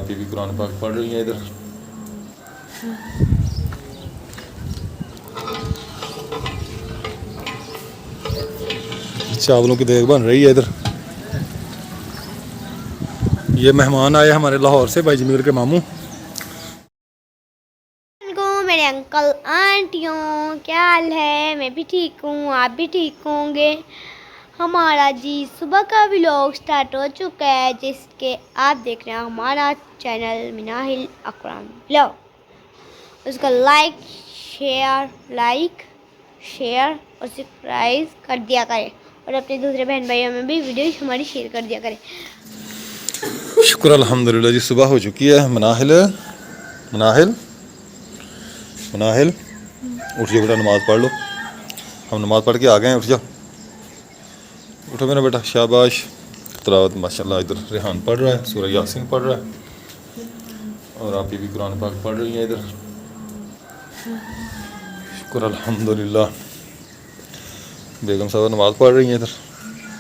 आप ही भी कुरान पाक पढ़ रही हैं इधर। चावलों की देग बन रही है इधर। ये मेहमान आए हमारे लाहौर से, भाई जमीर के मामू। मेरे अंकल आंटियों क्या हाल है? मैं भी ठीक हूँ, आप भी ठीक होंगे। हमारा जी सुबह का व्लॉग स्टार्ट हो चुका है, जिसके आप देख रहे हैं हमारा चैनल मिनाहिल अकरम व्लॉग। उसका लाइक शेयर और सब्सक्राइब कर दिया करें, और अपने दूसरे बहन भाइयों में भी वीडियो हमारी शेयर कर दिया करें। शुक्र अल्हम्दुलिल्लाह जी, सुबह हो चुकी है। मनाहिल मनाहिल मनाहिल उठ जाओ बेटा, नमाज़ पढ़ लो। हम नमाज़ पढ़ के आ गए हैं, उठ जाओ, उठो मेरा बेटा, शाबाश। तिलावत माशाल्लाह इधर रेहान पढ़ रहा है, सूरह यासीन पढ़ रहा है, और आप ही भी कुरान पाक पढ़ रही हैं इधर। शुक्र अल्हम्दुलिल्लाह। बेगम साहब नमाज़ पढ़ रही हैं इधर।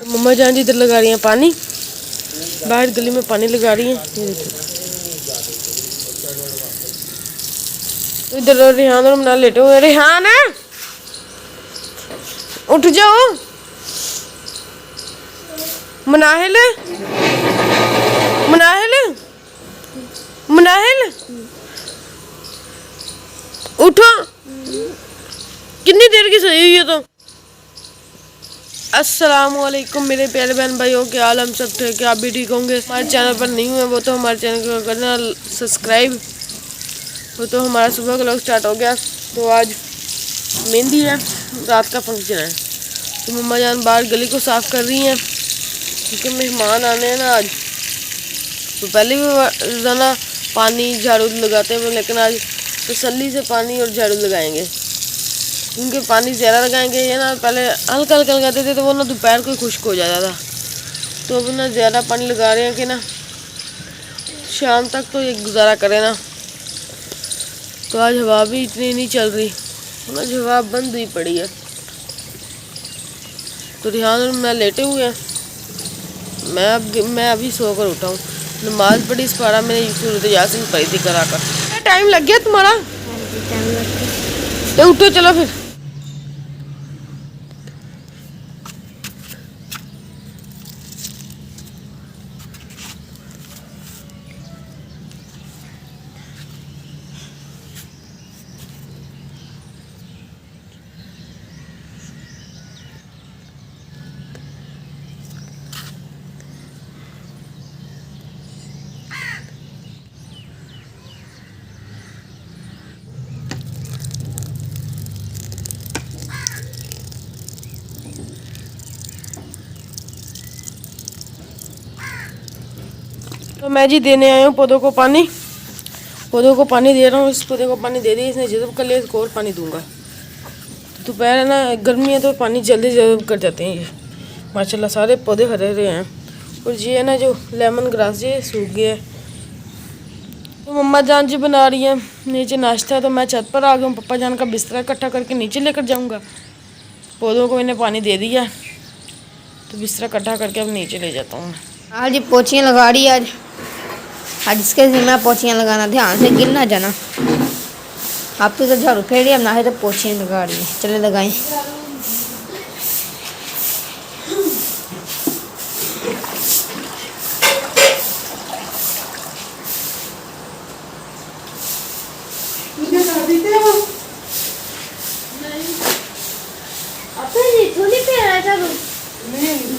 मम्मा जान जी इधर लगा रही हैं पानी, बाहर गली में पानी लगा रही हैं। इधर रेहान और मना लेटे हुए। रेहान उठ जाओ। मनाहिल मनाहिल मनाहिल उठो, कितनी देर की सोई हुई है तो। अस्सलामुअलैकुम मेरे प्यारे बहन भाइयों, के हाल? हम सब ठीक है, आप भी ठीक होंगे। हमारे चैनल पर नहीं हुए वो तो हमारे चैनल को करना सब्सक्राइब। वो तो हमारा सुबह का लोग स्टार्ट हो गया। तो आज मेहंदी है, रात का फंक्शन है, तो मम्मा जान बाहर गली को साफ़ कर रही हैं क्योंकि मेहमान आने हैं ना आज। तो पहले भी रोज़ाना पानी झाड़ू लगाते हैं, लेकिन आज तसल्ली से पानी और झाड़ू लगाएंगे, क्योंकि पानी ज़्यादा लगाएंगे। ये ना पहले हल्का हल्का लगाते थे तो वो ना दोपहर को खुश्क हो जाता था, तो अब ना ज़्यादा पानी लगा रहे हैं कि ना शाम तक तो ये गुजारा करें ना। तो आज हवा भी इतनी नहीं चल रही, आज हवा बंद हुई पड़ी है। तो रेहान और मैं लेटे हुए हैं। मैं अभी सोकर उठा हूँ, नमाज पढ़ी, इस पारा मैंने सूरत यासीन पढ़ी थी करा कर। टाइम लग गया तुम्हारा? तो उठो चलो फिर। तो मैं जी देने आया हूँ पौधों को पानी। पौधों को पानी दे रहा हूँ। इस पौधे को पानी दे दिया, इसने जज़ब कर लिया, इसको और पानी दूंगा। दोपहर है ना, गर्मी है तो पानी जल्दी जज़ब कर जाते हैं ये। माशाल्लाह सारे पौधे हरे हरे हैं। और ये है ना जो लेमन ग्रास, ये सूख गया है। तो मम्मा जान जी बना रही है नीचे नाश्ता, तो मैं छत पर आ गया हूँ। पप्पा जान का बिस्तरा इकट्ठा करके नीचे लेकर जाऊँगा। पौधों को इन्हें पानी दे दिया, तो बिस्तरा इकट्ठा करके अब नीचे ले जाता हूँ। आज पोछियाँ लगा रही है। आज इसके जिम्मे पोछियाँ लगाना, ध्यान से गिर ना जाना। आप तो झाड़ू फेर रही है, ना है तो पोछियाँ लगा रही है। चले लगाएं।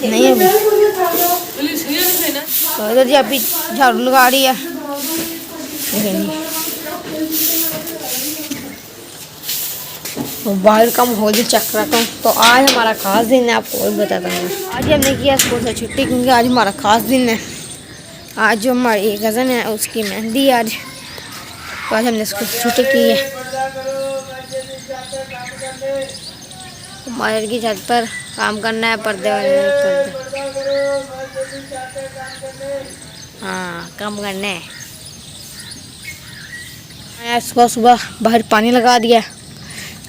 नहीं अभी तो इधर जी अभी झाड़ू लगा रही है। बाहर का माहौल भी चेक रखा हूँ। तो आज हमारा खास दिन है, आपको और बताता हूँ। आज हमने किया स्कूल से छुट्टी, क्योंकि आज हमारा खास दिन है। आज जो हमारी कज़न है उसकी मेहंदी आज, तो आज हमने स्कूल से छुट्टी की है। हमारे की छत पर काम करना है, पर्दे हाँ काम करना है। सुबह सुबह बाहर पानी लगा दिया,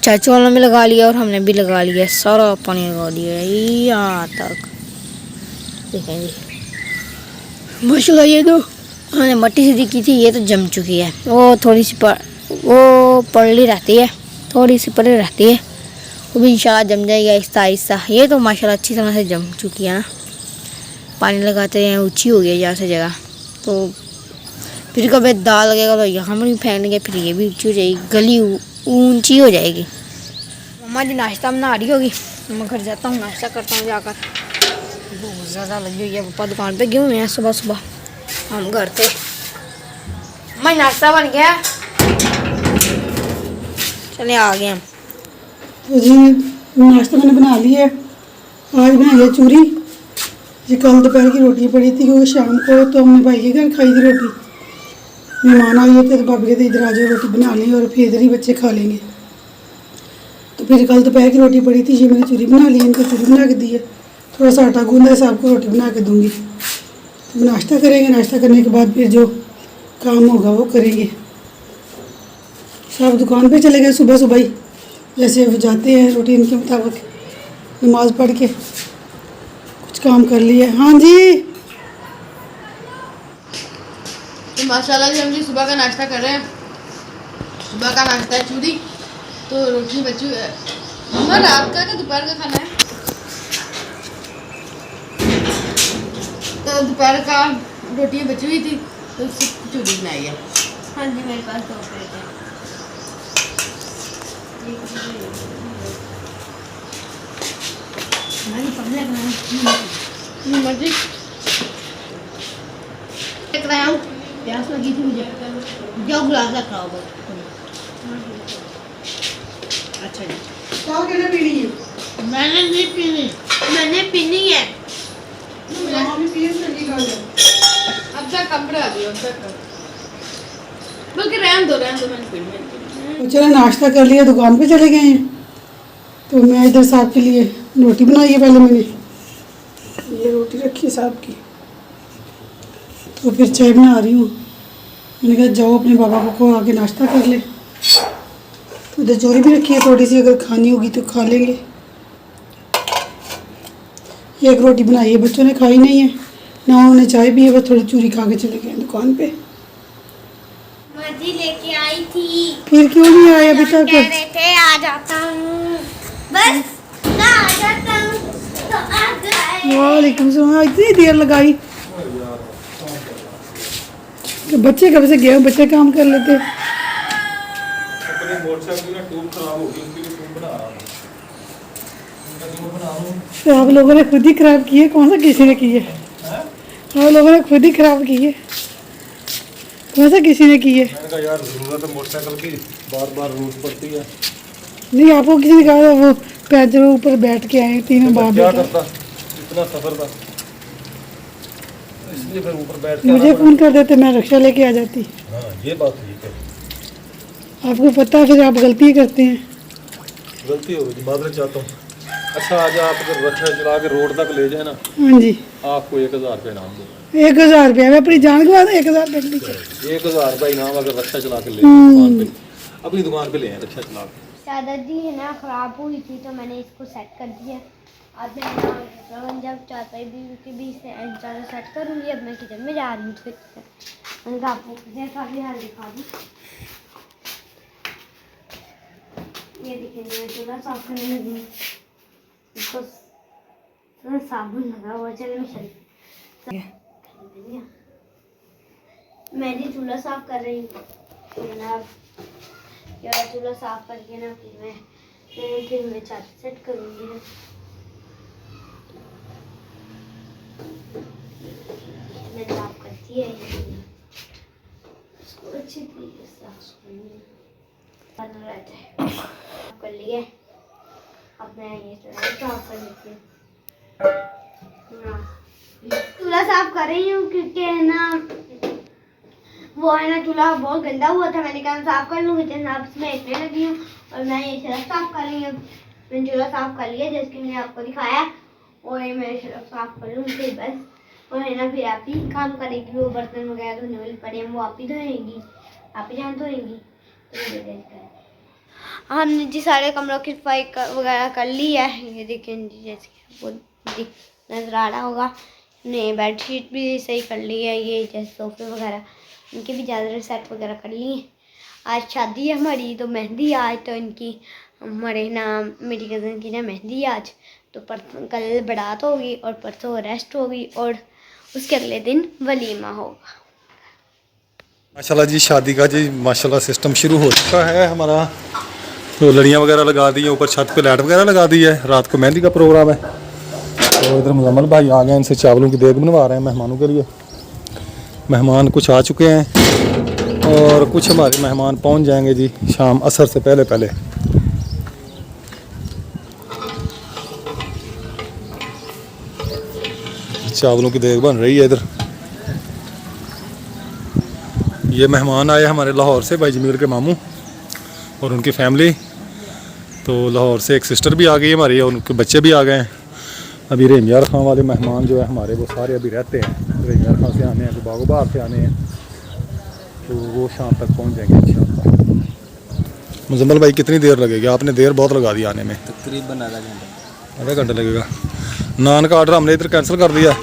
चाचू वालों में लगा लिया और हमने भी लगा लिया। सारा पानी लगा दिया यहाँ तक, देखें जी माशाल्लाह। ये तो मैंने मट्टी सीधी की थी, ये तो जम चुकी है। वो थोड़ी सी वो पड़ली रहती है, थोड़ी सी पड़ी रहती है, वो भी इंशाल्लाह जम जाएगी आहिस्ता आहिस्ता। ये तो माशाल्लाह अच्छी तरह से जम चुकी है ना। पानी लगाते हैं, ऊंची हो गई है यहाँ से जगह, तो फिर कभी दाल लगेगा तो यहाँ भी फेंकेंगे, फिर ये भी ऊंची हो जाएगी, गली ऊंची हो जाएगी। मम्मा जी नाश्ता बना रही होगी, मैं घर जाता हूँ, नाश्ता करता हूँ जाकर। बहुत ज़्यादा लगी हुई है, पापा दुकान पे गए हुए हैं सुबह सुबह, हम घर थे। मम्मा नाश्ता बन गया, चले आ गए हम। तो जी नाश्ता मैंने बना लिया है। आज बनाई है चूरी। ये कल दोपहर की रोटी पड़ी थी, क्योंकि शाम को तो हमने भाई के घर खाई थी रोटी। मेहमान आए थे तो भाभी कहते इधर आ जाओ, रोटी बना लें और फिर इधर ही बच्चे खा लेंगे। तो फिर कल दोपहर की रोटी पड़ी थी, ये मैंने चूरी बना ली, इनको चूरी बना के दी है। थोड़ा सा आटा गूंदा है, साहब को रोटी बना के दूँगी। तो नाश्ता करेंगे, नाश्ता करने के बाद फिर जो काम होगा वो करेंगे। साहब दुकान पे चले गए सुबह सुबह ही, जैसे वो जाते हैं रूटीन के मुताबिक, नमाज़ पढ़ के कुछ काम कर लिया। हाँ जी, तो माशाल्लाह जी हम जी सुबह का नाश्ता कर रहे हैं। सुबह का नाश्ता है चूरी, तो रोटी बची हुई है। मम्मा रात का दोपहर का खाना है? तो दोपहर का रोटियाँ बची हुई थी तो उससे चूरी बनाई है। हाँ जी, मेरे पास 2 प्लेट है। मर्जी प्यास लगी थी मुझे, जो गिलास रखा होगा। अच्छा जी, चाय कितने पीनी है? मैंने नहीं पीनी, मैंने पीनी है। अब तक कमरा आ गया, अब तक बल्कि रहने दो मैंने पीनी। तो चलो नाश्ता कर लिया, दुकान पे चले गए हैं। तो मैं इधर साहब के लिए रोटी बनाई है, पहले मैंने ये रोटी रखी है साहब की, तो फिर चाय बना रही हूँ। मैंने कहा जाओ अपने बाबा को आके नाश्ता कर ले। तो इधर चूरी भी रखी है थोड़ी सी, अगर खानी होगी तो खा लेंगे। एक रोटी बनाई है, बच्चों ने खाई नहीं है ना, उन्होंने चाय भी है, बस थोड़ी चूरी खा के चले गए दुकान पे। मर्जी लेके आई थी, फिर क्यों नहीं आए अभी कह तक? रहे थे आ जाता हूँ, बस ना आ जाता हूँ तो आ गए। वालेकुम सलाम। इतनी देर लगाई कि बच्चे कब से गए हो, बच्चे काम कर लेते। अपनी मोटरसाइकिल की ना ट्यूब खराब हो गई, उसके लिए ट्यूब बना रहा हूँ। उनका ट्यूब बना रहा हूँ। तो आप लोगों ने खुद ही खराब की है, कौन सा किसी ने की है? आप लोगों ने खुद ही खराब की है, कौन सा किसी ने की है? मैंने कहा यार ज़रूरत है मोटरसाइकिल की, बार बार जरूरत पड़ती है। नहीं, आपको किसी ने कहा था वो पैदल ऊपर बैठ के आए तीनों बाप क्या बेटा। करता, इतना सफर था, इसलिए फिर ऊपर बैठ के मुझे आना फ़ोन कर देते, मैं रिक्शा लेके आ जाती। पड़ा। हाँ ये बात ठीक है। आपको पता है फिर आप गलती करते हैं। गलती हो गई, माजरत चाहता हूँ। अच्छा आज आप अगर रिक्शा चला के रोड तक ले जाए ना, हाँ जी, आपको 1000 रुपये इनाम दूँ। 1000 रुपया, मैं अपनी जान गवा दूँ 1000 रुपये के पीछे। 1000 रुपये इनाम अगर रिक्शा चला के ले जाए दुकान पे, अपनी दुकान पे ले आए रिक्शा चला के। चादर जी है ना ख़राब हुई थी, तो मैंने इसको सेट कर दिया। अब मैं ना जब चाहता के बीच से चादर सेट करूँगी। अब मैं किचन में जा रही हूँ, फिर मैंने कहा आपको किचन का भी हाल दिखा दूँ। ये देखिए मैं चूल्हा साफ करने लगी हूँ, इसको साबुन लगा हुआ, चले मैं जी चूल्हा साफ कर रही हूँ। जनाब यार चूल्हा साफ करके ना फिर मैं चादर सेट करूँगी ना। मैंने साफ करती है इसको अच्छी तरीके से साफ कर लिया। अब मैं ये साफ कर लेती हूँ। चूल्हा साफ कर रही हूँ क्योंकि है ना वो है ना चूल्हा बहुत गंदा हुआ था, मैंने कहा साफ कर लूँगी। जनाब इसमें इतने लगी हूँ और मैं ये शर्फ साफ कर रही हूँ। मैंने चूल्हा साफ कर लिया जैसे कि मैंने आपको दिखाया, और ये मैं शर्फ साफ कर लूँगी फिर बस। और है ना फिर आप ही काम करेगी, वो बर्तन वगैरह धोने वाले पड़े हैं वो आप ही धोएंगी, आप ही जान धोएंगी। तो हमने जी सारे कमरों की सफाई वगैरह कर ली है। ये देखें जी, जैसे कि आपको नजर आ रहा होगा, ने बेडशीट भी सही कर ली है, ये जैसे सोफे वगैरह इनके भी ज़्यादा सेट वगैरह कर लिए हैं। आज शादी है हमारी, तो मेहंदी आज तो इनकी हमारे ना मेरी कज़न की ना मेहंदी आज, तो कल बारात होगी और परसों रेस्ट होगी और उसके अगले दिन वलीमा होगा। माशाल्लाह जी शादी का जी माशाल्लाह सिस्टम शुरू हो चुका है हमारा। तो लड़ियाँ वगैरह लगा दी हैं, ऊपर छत पे लाइट वगैरह लगा दी है। रात को मेहंदी का प्रोग्राम है। तो इधर मुजम्मल भाई आ गए, इनसे चावलों की देग बनवा रहे हैं मेहमानों के लिए। मेहमान कुछ आ चुके हैं और कुछ हमारे मेहमान पहुंच जाएंगे जी शाम असर से पहले पहले। चावलों की देग बन रही है इधर। ये मेहमान आए हमारे लाहौर से, भाई जमील के मामू और उनकी फैमिली। तो लाहौर से एक सिस्टर भी आ गई है हमारी और उनके बच्चे भी आ गए हैं। अभी रेमियार खां वाले मेहमान जो है हमारे वो सारे अभी रहते हैं। रेमियार खां से आने हैं, तो बागोबार से आने हैं, तो वो शाम तक पहुंच जाएंगे इंशाअल्लाह। मुजम्मल भाई कितनी देर लगेगी? आपने देर बहुत लगा दी आने में। तकरीबन आधा घंटा लगेगा। नान का ऑर्डर हमने इधर कैंसिल कर दिया,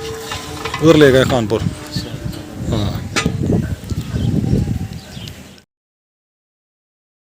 उधर ले गए खानपुर।